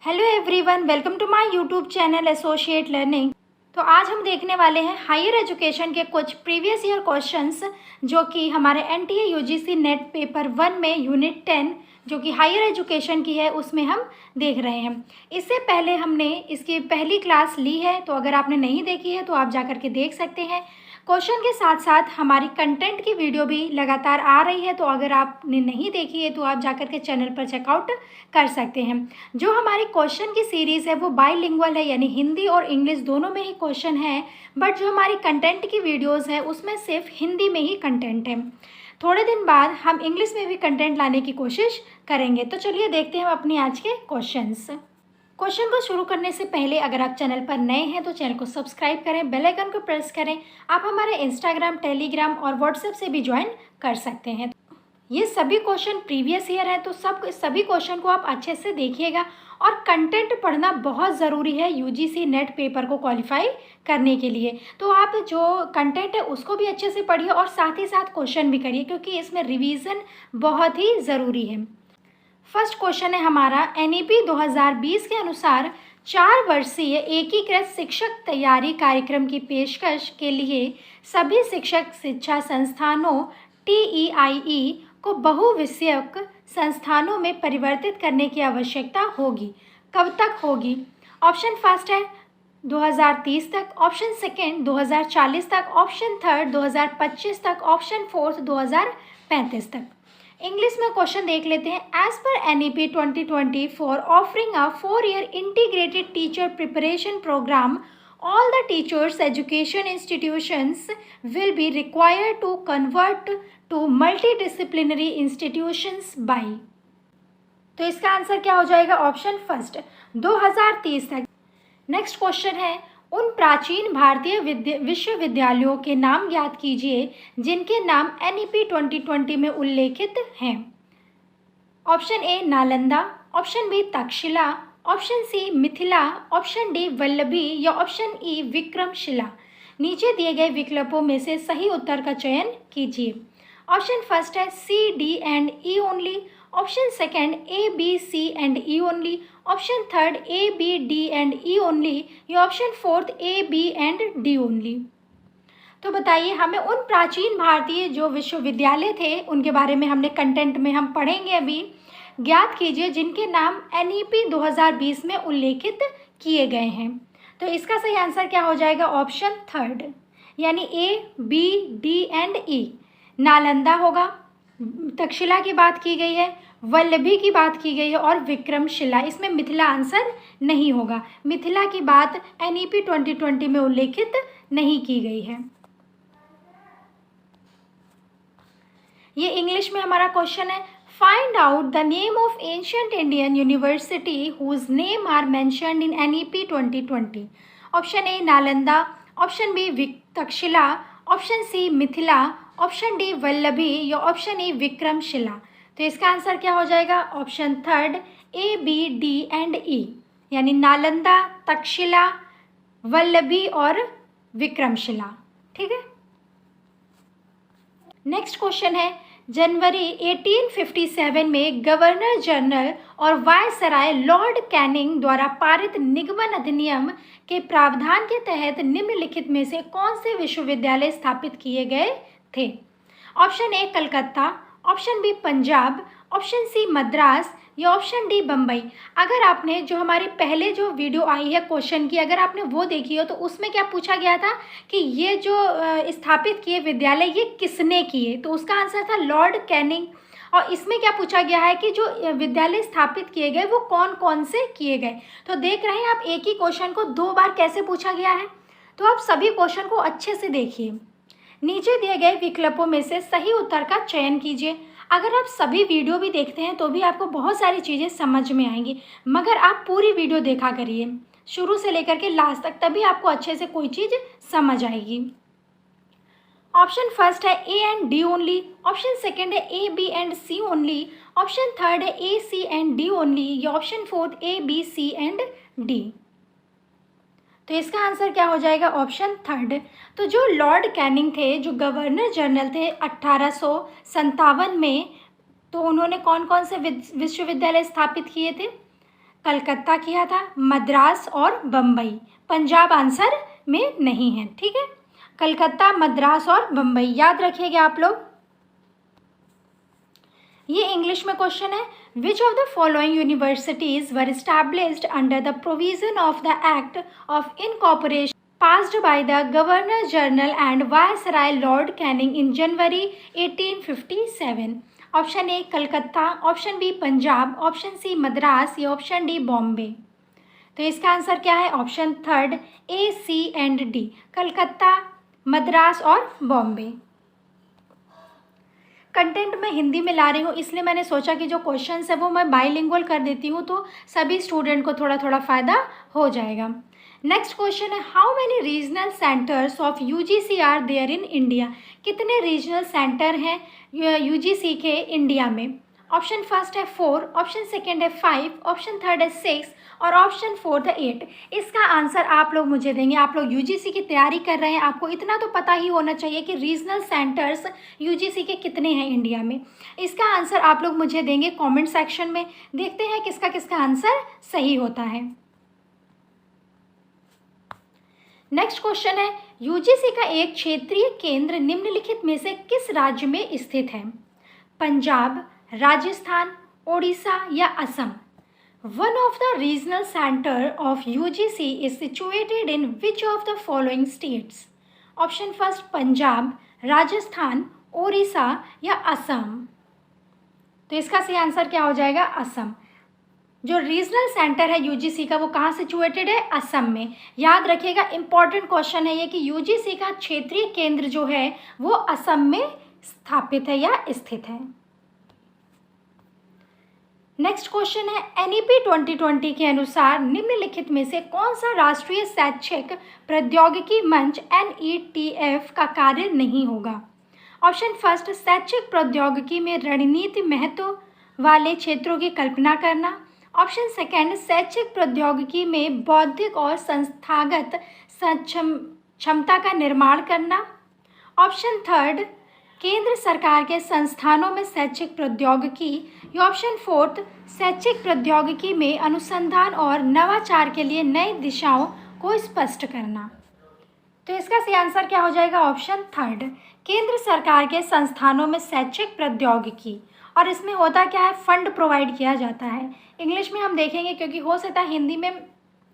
Hello everyone, welcome to my YouTube channel associate learning. तो आज हम देखने वाले हैं हायर एजुकेशन के कुछ प्रीवियस ईयर क्वेश्चंस जो कि हमारे एनटीए यूजीसी नेट पेपर 1 में यूनिट 10 जो कि हायर एजुकेशन की है उसमें हम देख रहे हैं। इससे पहले हमने इसकी पहली क्लास ली है, तो अगर आपने नहीं देखी है तो आप जा कर के देख सकते हैं। क्वेश्चन के साथ साथ हमारी कंटेंट की वीडियो भी लगातार आ रही है, तो अगर आपने नहीं देखी है तो आप जा कर के चैनल पर चेकआउट कर सकते हैं। जो हमारी क्वेश्चन की सीरीज़ है वो बाईलिंगुअल है, यानी हिंदी और इंग्लिश दोनों में ही क्वेश्चन है, बट जो हमारी कंटेंट की वीडियोज़ है उसमें सिर्फ हिंदी में ही कंटेंट है। थोड़े दिन बाद हम इंग्लिश में भी कंटेंट लाने की कोशिश करेंगे। तो चलिए देखते हैं हम अपनी आज के क्वेश्चंस। क्वेश्चन को शुरू करने से पहले अगर आप चैनल पर नए हैं तो चैनल को सब्सक्राइब करें, बेल आइकन को प्रेस करें। आप हमारे इंस्टाग्राम, टेलीग्राम और व्हाट्सएप से भी ज्वाइन कर सकते हैं। ये सभी क्वेश्चन प्रीवियस ईयर है, तो सभी क्वेश्चन को आप अच्छे से देखिएगा। और कंटेंट पढ़ना बहुत ज़रूरी है यूजीसी नेट पेपर को क्वालिफाई करने के लिए। तो आप जो कंटेंट है उसको भी अच्छे से पढ़िए और साथ ही साथ क्वेश्चन भी करिए, क्योंकि इसमें रिवीजन बहुत ही ज़रूरी है। फर्स्ट क्वेश्चन है हमारा, एनईपी 2020 के अनुसार 4 वर्षीय एकीकृत शिक्षक तैयारी कार्यक्रम की पेशकश के लिए सभी शिक्षक शिक्षा संस्थानों TEIE को बहुविषयक संस्थानों में परिवर्तित करने की आवश्यकता होगी। कब तक होगी? ऑप्शन फर्स्ट है 2030 तक, ऑप्शन सेकेंड 2040 तक, ऑप्शन थर्ड 2025 तक, ऑप्शन फोर्थ 2035 तक। इंग्लिश में क्वेश्चन देख लेते हैं। एज पर NEP 2024 offering a 4-year integrated teacher preparation programme, all the teachers education institutions will be required to convert to multidisciplinary institutions by। तो इसका आंसर क्या हो जाएगा? ऑप्शन फर्स्ट 2030 तक। नेक्स्ट क्वेश्चन है, उन प्राचीन भारतीय विश्वविद्यालयों के नाम ज्ञात कीजिए जिनके नाम NEP 2020 में उल्लेखित हैं। Option A Nalanda, option B Takshashila, option C Mithila, option D Vallabhi या ऑप्शन ई विक्रमशिला। नीचे दिए गए विकल्पों में से सही उत्तर का चयन कीजिए। ऑप्शन फर्स्ट है C, D and E only, option second A, B, C and E only, option third A, B, D and E only या option fourth A, B and D only. तो बताइए, हमें उन प्राचीन भारतीय जो विश्वविद्यालय थे उनके बारे में हमने कंटेंट में हम पढ़ेंगे अभी। ज्ञात कीजिए जिनके नाम NEP 2020 में उल्लेखित किए गए हैं। तो इसका सही आंसर क्या हो जाएगा? ऑप्शन थर्ड, यानी A, B, D and E। Nalanda होगा, तक्षशिला की बात की गई है, वल्लभी की बात की गई है और विक्रमशिला। इसमें मिथिला आंसर नहीं होगा। मिथिला की बात NEP 2020 में उल्लेखित नहीं की गई है। ये इंग्लिश में हमारा क्वेश्चन है। Find out the name of ancient Indian university whose names are mentioned in NEP 2020। Option A Nalanda, option B Takshashila, option C Mithila, option D Vallabhi या ऑप्शन ई विक्रमशिला। तो इसका आंसर क्या हो जाएगा? Option third A, B, D and E, यानी नालंदा, तक्षशिला, वल्लभी और विक्रमशिला। ठीक है। नेक्स्ट क्वेश्चन है, जनवरी 1857 में गवर्नर जनरल और वायसराय लॉर्ड कैनिंग द्वारा पारित निगमन अधिनियम के प्रावधान के तहत निम्नलिखित में से कौन से विश्वविद्यालय स्थापित किए गए थे? Option A Calcutta, option B Punjab, option C Madras या ऑप्शन डी बम्बई। अगर आपने जो हमारी पहले जो वीडियो आई है क्वेश्चन की, अगर आपने वो देखी हो तो उसमें क्या पूछा गया था कि ये जो स्थापित किए विद्यालय ये किसने किए, तो उसका आंसर था लॉर्ड कैनिंग। और इसमें क्या पूछा गया है कि जो विद्यालय स्थापित किए गए वो कौन कौन से किए गए। तो देख रहे हैं आप, एक ही क्वेश्चन को 2 बार कैसे पूछा गया है। तो आप सभी क्वेश्चन को अच्छे से देखिए। नीचे दिए गए विकल्पों में से सही उत्तर का चयन कीजिए। अगर आप सभी वीडियो भी देखते हैं तो भी आपको बहुत सारी चीज़ें समझ में आएंगी, मगर आप पूरी वीडियो देखा करिए शुरू से लेकर के लास्ट तक, तभी आपको अच्छे से कोई चीज़ समझ आएगी। ऑप्शन फर्स्ट है A and D only, option second है A, B and C only, option third है A, C and D only या option fourth A, B, C and D। तो इसका आंसर क्या हो जाएगा? Option third. तो जो लॉर्ड कैनिंग थे, जो गवर्नर जनरल थे 1857 में, तो उन्होंने कौन कौन से विश्वविद्यालय स्थापित किए थे? कलकत्ता किया था, मद्रास और बम्बई। पंजाब आंसर में नहीं है, ठीक है। कलकत्ता, मद्रास और बम्बई याद रखिएगा आप लोग। ये इंग्लिश में क्वेश्चन है। विच of the following universities were established under the provision of the act of incorporation passed by the Governor General and Viceroy Lord Canning in January 1857? Option A Calcutta, option B Punjab, option C Madras या option D Bombay. तो इसका answer क्या है? Option third A, C and D, Calcutta, Madras और Bombay. Content मैं हिंदी में ला रही हूँ, इसलिए मैंने सोचा कि जो क्वेश्चंस है वो मैं बाइलिंगुअल कर देती हूँ, तो सभी स्टूडेंट को थोड़ा थोड़ा फ़ायदा हो जाएगा। नेक्स्ट क्वेश्चन है, how many regional centres of UGC are there in India? कितने रीजनल सेंटर हैं यूजीसी के इंडिया में? ऑप्शन फर्स्ट है 4, ऑप्शन सेकेंड है 5, ऑप्शन थर्ड है 6 और ऑप्शन फोर्थ है 8। इसका आंसर आप लोग मुझे देंगे। आप लोग यूजीसी की तैयारी कर रहे हैं, आपको इतना तो पता ही होना चाहिए कि रीजनल सेंटर्स यूजीसी के कितने हैं इंडिया में। इसका आंसर आप लोग मुझे देंगे कमेंट सेक्शन में। देखते हैं किसका किसका आंसर सही होता है। नेक्स्ट क्वेश्चन है, यूजीसी का एक क्षेत्रीय केंद्र निम्नलिखित में से किस राज्य में स्थित है? पंजाब, राजस्थान, ओडिशा या Assam? One of the regional centre of UGC is situated in which of the following states? Option first Punjab, Rajasthan, Odisha या असम? तो इसका सही आंसर क्या हो जाएगा? असम। जो रीजनल सेंटर है यूजीसी का वो कहाँ सिचुएटेड है? असम में। याद रखिएगा, इंपॉर्टेंट क्वेश्चन है ये कि यूजीसी का क्षेत्रीय केंद्र जो है वो असम में स्थापित है या स्थित है। नेक्स्ट क्वेश्चन है, एनईपी 2020 के अनुसार निम्नलिखित में से कौन सा राष्ट्रीय शैक्षिक प्रौद्योगिकी मंच NETF का कार्य नहीं होगा? ऑप्शन फर्स्ट शैक्षिक प्रौद्योगिकी में रणनीति महत्व वाले क्षेत्रों की कल्पना करना, ऑप्शन सेकेंड शैक्षिक प्रौद्योगिकी में बौद्धिक और संस्थागत क्षमता का निर्माण करना, ऑप्शन थर्ड केंद्र सरकार के संस्थानों में शैक्षिक प्रौद्योगिकी या ऑप्शन फोर्थ शैक्षिक प्रौद्योगिकी में अनुसंधान और नवाचार के लिए नई दिशाओं को स्पष्ट करना। तो इसका सही आंसर क्या हो जाएगा? ऑप्शन थर्ड केंद्र सरकार के संस्थानों में शैक्षिक प्रौद्योगिकी। और इसमें होता क्या है? फंड प्रोवाइड किया जाता है। इंग्लिश में हम देखेंगे क्योंकि हो सकता है हिंदी में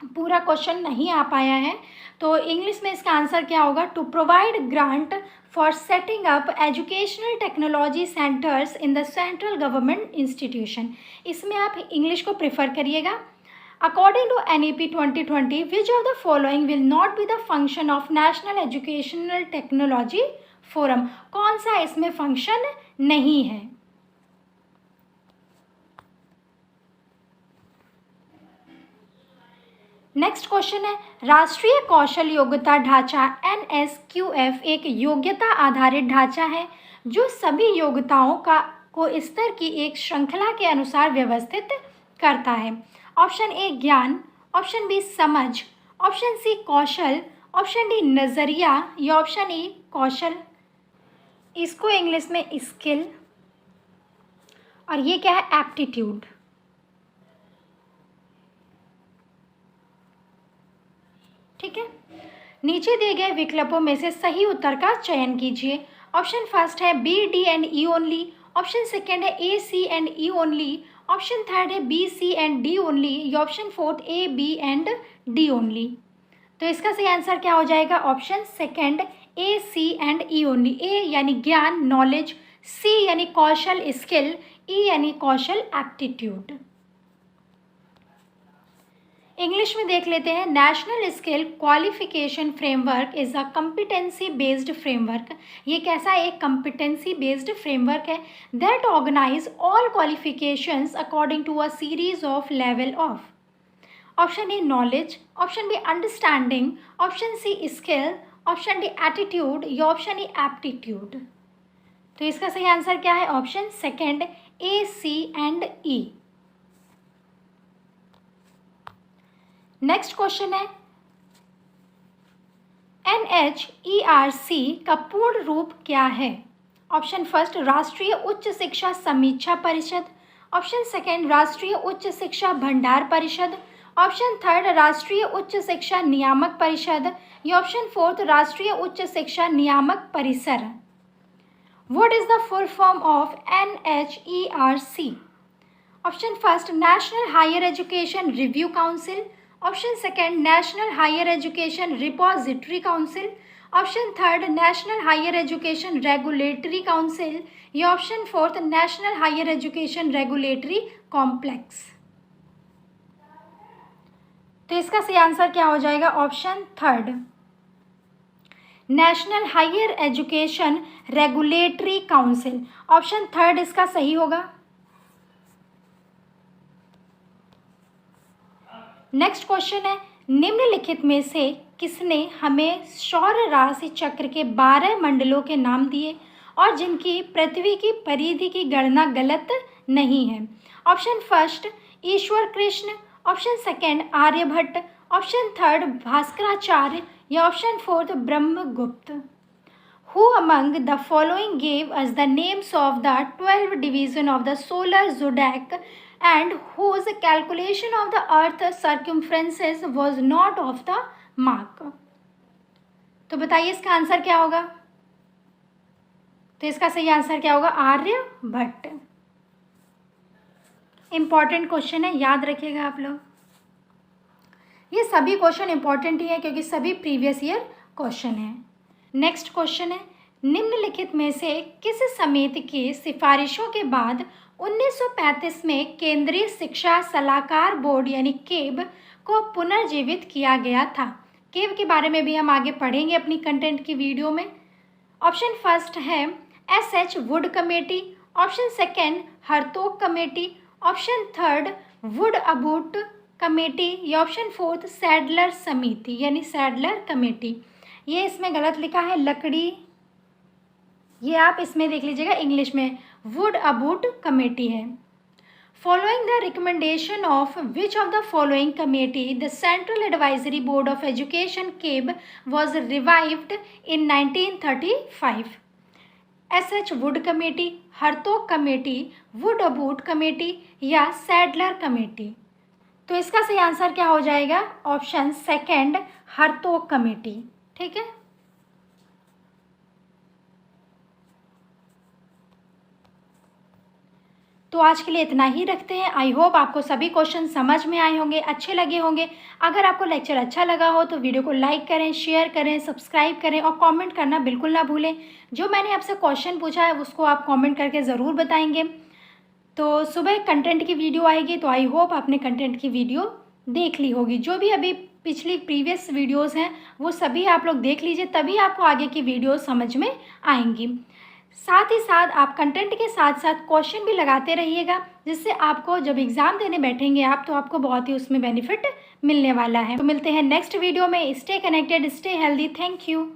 पूरा क्वेश्चन नहीं आ पाया है, तो इंग्लिश में इसका आंसर क्या होगा? To provide grant for setting up educational technology centres in the central government institution. इसमें आप इंग्लिश को प्रेफर करिएगा। According to NEP 2020 which of the following will not be the function of national educational technology forum? कौन सा इसमें function नहीं है? Next question है, राष्ट्रीय कौशल योग्यता ढांचा NSQF एक योग्यता आधारित ढांचा है जो सभी योग्यताओं को स्तर की एक श्रृंखला के अनुसार व्यवस्थित करता है। ऑप्शन ए ज्ञान, ऑप्शन बी समझ, ऑप्शन सी कौशल, ऑप्शन डी नजरिया या ऑप्शन ई कौशल। इसको इंग्लिश में स्किल और ये क्या है? एप्टीट्यूड। ठीक है, नीचे दिए गए विकल्पों में से सही उत्तर का चयन कीजिए। ऑप्शन फर्स्ट है B, D and E only, option second है A, C and E only, option third है B, C and D only या option fourth A, B and D only. तो इसका सही आंसर क्या हो जाएगा? Option second A, C and E only. A यानी ज्ञान नॉलेज, C यानी कौशल स्किल, E यानी कौशल एप्टीट्यूड। इंग्लिश में देख लेते हैं, national skill qualification framework is a competency based framework. ये कैसा एक कम्पिटेंसी बेस्ड फ्रेमवर्क है that organise all qualifications according to a series of level of. Option A knowledge, option B understanding, option C skill, option D attitude या option E aptitude. तो इसका सही answer क्या है? Option second A, C and E। Next question है, NHERC का पूर्ण रूप क्या है? ऑप्शन फर्स्ट राष्ट्रीय उच्च शिक्षा समीक्षा परिषद, ऑप्शन सेकेंड राष्ट्रीय उच्च शिक्षा भंडार परिषद, ऑप्शन थर्ड राष्ट्रीय उच्च शिक्षा नियामक परिषद या ऑप्शन फोर्थ राष्ट्रीय उच्च शिक्षा नियामक परिसर। What is the full form of NHERC? Option first National Higher Education Review Council, option second National Higher Education Repository Council, option third National Higher Education Regulatory Council या option fourth national higher education regulatory complex. तो इसका सही answer क्या हो जाएगा? Option third national higher education regulatory council. Option third इसका सही होगा। नेक्स्ट क्वेश्चन है, निम्नलिखित में से किसने हमें सौर राशि चक्र के 12 मंडलों के नाम दिए और जिनकी पृथ्वी की परिधि की गणना गलत नहीं है? Option first Ishwar Krishna, option second Aryabhata, option third Bhaskaracharya या option fourth Brahmagupta. Who among the following gave us the names of the 12 divisions of the solar zodiac and whose calculation of the earth circumference was not of the mark? तो बताइए इसका answer क्या होगा? तो इसका सही answer क्या होगा? आर्यभट्ट। इंपॉर्टेंट क्वेश्चन है, याद रखिएगा आप लोग। ये सभी क्वेश्चन इंपॉर्टेंट ही है क्योंकि सभी प्रीवियस ईयर क्वेश्चन है। नेक्स्ट क्वेश्चन है, निम्नलिखित में से किस समिति की सिफारिशों के बाद 1935 में केंद्रीय शिक्षा सलाहकार बोर्ड यानी केब को पुनर्जीवित किया गया था? केब के बारे में भी हम आगे पढ़ेंगे अपनी कंटेंट की वीडियो में। ऑप्शन फर्स्ट है SH Wood committee, option second Hartog committee, option third Wood Abbott committee या ऑप्शन फोर्थ सैडलर समिति यानी सैडलर कमेटी। ये इसमें गलत लिखा है लकड़ी, ये आप इसमें देख लीजिएगा इंग्लिश में वुड अबूट कमेटी है। Following the recommendation of which of the following committee the Central Advisory Board of Education CABE was revived in 1935? SH Wood committee, Hartog committee, Wood Abbott committee या Sadler committee? तो इसका सही answer क्या हो जाएगा? Option second Hartog committee. ठीक है, तो आज के लिए इतना ही रखते हैं। आई होप आपको सभी क्वेश्चन समझ में आए होंगे, अच्छे लगे होंगे। अगर आपको लेक्चर अच्छा लगा हो तो वीडियो को लाइक करें, शेयर करें, सब्सक्राइब करें और कमेंट करना बिल्कुल ना भूलें। जो मैंने आपसे क्वेश्चन पूछा है उसको आप कमेंट करके ज़रूर बताएंगे। तो सुबह कंटेंट की वीडियो आएगी, तो आई होप आपने कंटेंट की वीडियो देख ली होगी। जो भी अभी पिछली प्रीवियस वीडियोस हैं वो सभी आप लोग देख लीजिए, तभी आपको आगे की वीडियो समझ में आएंगी। साथ ही साथ आप कंटेंट के साथ साथ क्वेश्चन भी लगाते रहिएगा, जिससे आपको जब एग्ज़ाम देने बैठेंगे आप तो आपको बहुत ही उसमें बेनिफिट मिलने वाला है। तो मिलते हैं नेक्स्ट वीडियो में। Stay connected, stay healthy. Thank you.